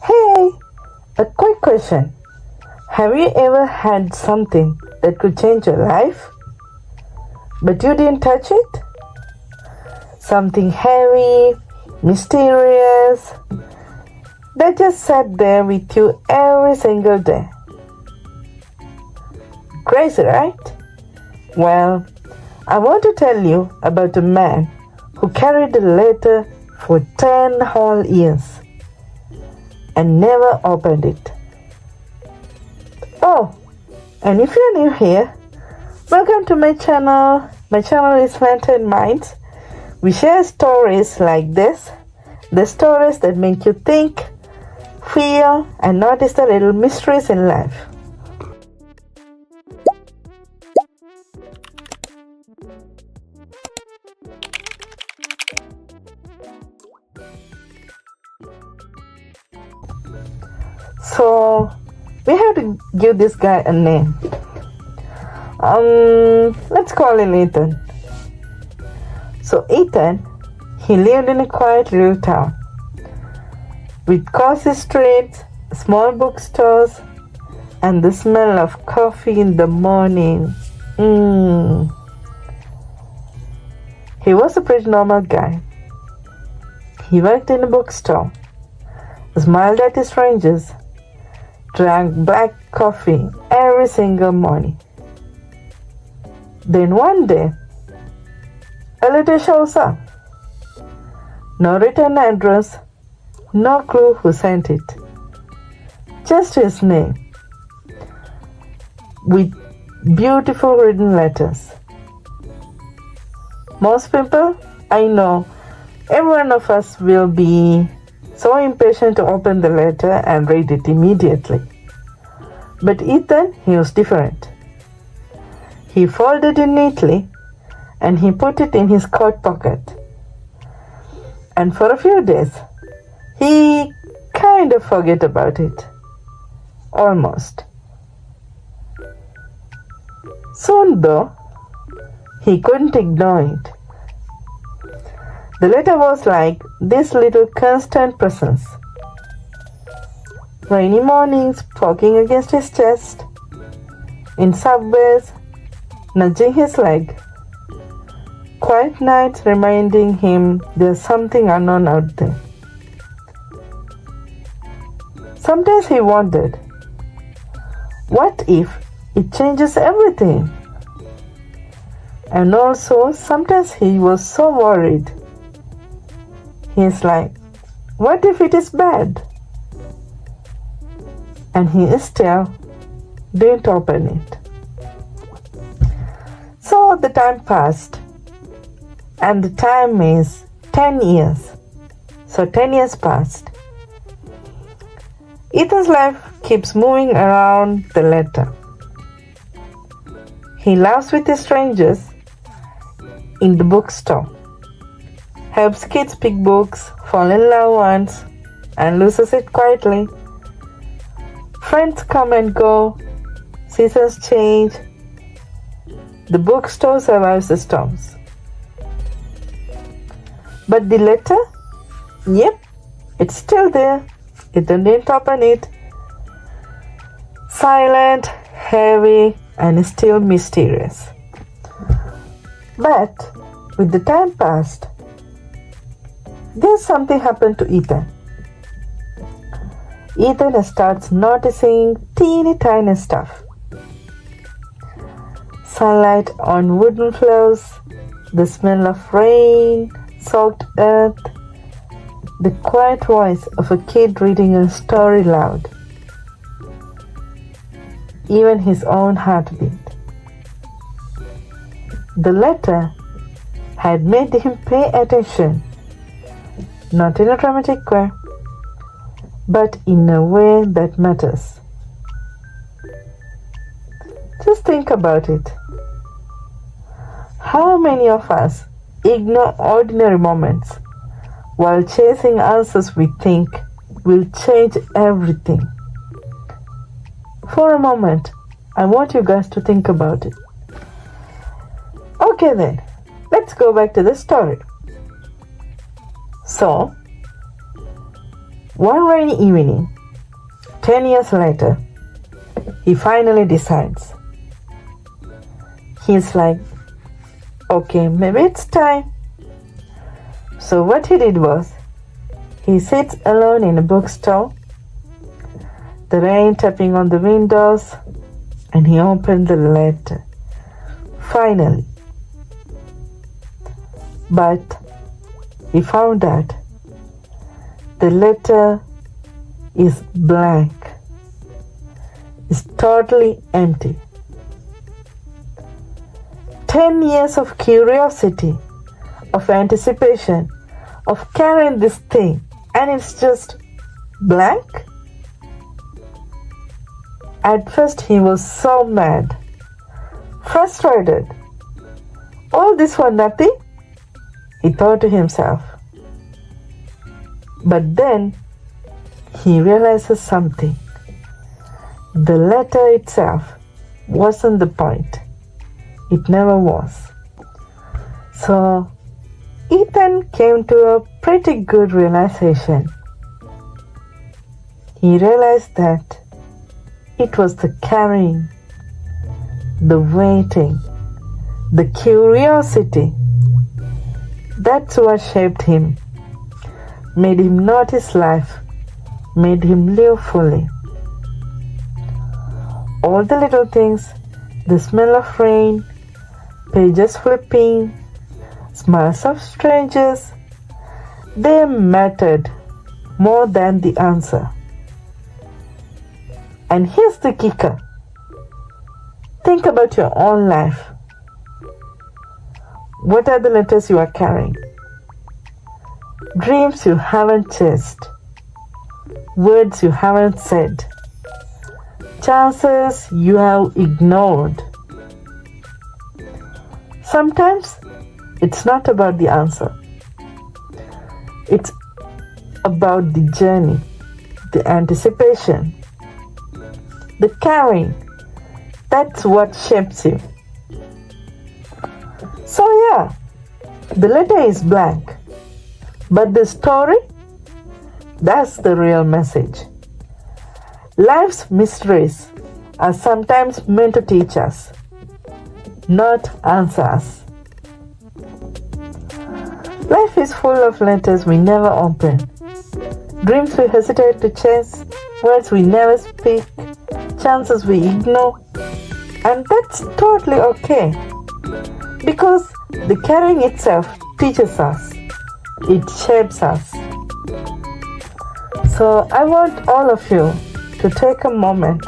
Hey, a quick question. Have you ever had something that could change your life, but you didn't touch it? Something heavy, mysterious, that just sat there with you every single day. Crazy, right? Well, I want to tell you about a man who carried a letter for 10 whole years and never opened it. Oh, and if you're new here, welcome to my channel. My channel is Mental Minds. We share stories like this, the stories that make you think, feel, and notice the little mysteries in life. So, we have to give this guy a name. Let's call him Ethan. So Ethan, he lived in a quiet little town with cozy streets, small bookstores, and the smell of coffee in the morning. He was a pretty normal guy. He worked in a bookstore, smiled at his strangers, drank black coffee every single morning. Then one day, a letter shows up. No return address, no clue who sent it. Just his name with beautiful written letters. Most people, I know, every one of us will be so impatient to open the letter and read it immediately. But Ethan, he was different. He folded it neatly and he put it in his coat pocket. And for a few days, he kind of forgot about it. Almost. Soon though, he couldn't ignore it. The letter was like this little constant presence. Rainy mornings poking against his chest, in subways, nudging his leg. Quiet nights reminding him there's something unknown out there. Sometimes he wondered, what if it changes everything? And also, sometimes he was so worried. He's like, what if it is bad? And he still didn't open it. So the time passed. And the time is 10 years. So 10 years passed. Ethan's life keeps moving around the letter. He laughs with his strangers in the bookstore, helps kids pick books, fall in love once, and loses it quietly. Friends come and go, seasons change. The bookstore survives the storms. But the letter? Yep, it's still there. Ethan didn't open it. Silent, heavy, and still mysterious. But with the time passed, there's something happened to Ethan. Ethan starts noticing teeny tiny stuff. Sunlight on wooden floors, the smell of rain, soaked earth, the quiet voice of a kid reading a story loud. Even his own heartbeat. The letter had made him pay attention, not in a dramatic way, but in a way that matters. Just think about it. How many of us ignore ordinary moments while chasing answers we think will change everything? For a moment, I want you guys to think about it. Okay then, let's go back to the story. So, one rainy evening, 10 years later, he finally decides. He's like, okay, maybe it's time. So what he did was, he sits alone in a bookstore, the rain tapping on the windows, and he opened the letter. Finally. But he found that the letter is blank. It's totally empty. 10 years of curiosity, of anticipation, of carrying this thing, and it's just blank? At first he was so mad, frustrated. All this for nothing? He thought to himself. But then he realizes something. The letter itself wasn't the point. It never was. So Ethan came to a pretty good realization. He realized that it was the carrying, the waiting, the curiosity. That's what shaped him, made him notice life, made him live fully. All the little things, the smell of rain, pages flipping, smiles of strangers, they mattered more than the answer. And here's the kicker. Think about your own life. What are the letters you are carrying? Dreams you haven't chased, words you haven't said, chances you have ignored. Sometimes it's not about the answer. It's about the journey, the anticipation, the carrying. That's what shapes you. So yeah, the letter is blank, but the story, that's the real message. Life's mysteries are sometimes meant to teach us, not answer us. Life is full of letters we never open, dreams we hesitate to chase, words we never speak, chances we ignore, and that's totally okay. Because the carrying itself teaches us, it shapes us. So I want all of you to take a moment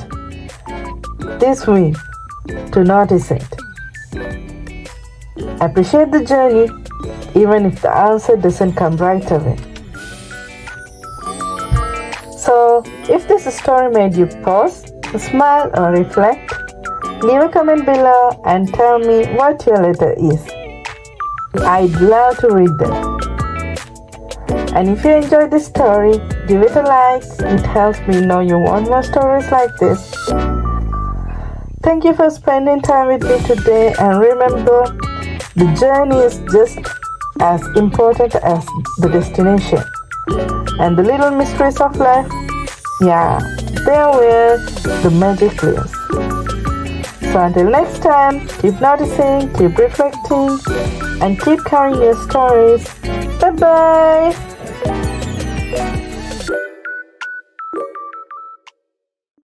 this week to notice it. Appreciate the journey, even if the answer doesn't come right away. So if this story made you pause, smile, or reflect, leave a comment below and tell me what your letter is. I'd love to read them. And if you enjoyed this story, give it a like. It helps me know you want more stories like this. Thank you for spending time with me today, and remember, the journey is just as important as the destination. And the little mysteries of life, yeah, they're where the magic lives. So until next time, keep noticing, keep reflecting, and keep carrying your stories. Bye-bye!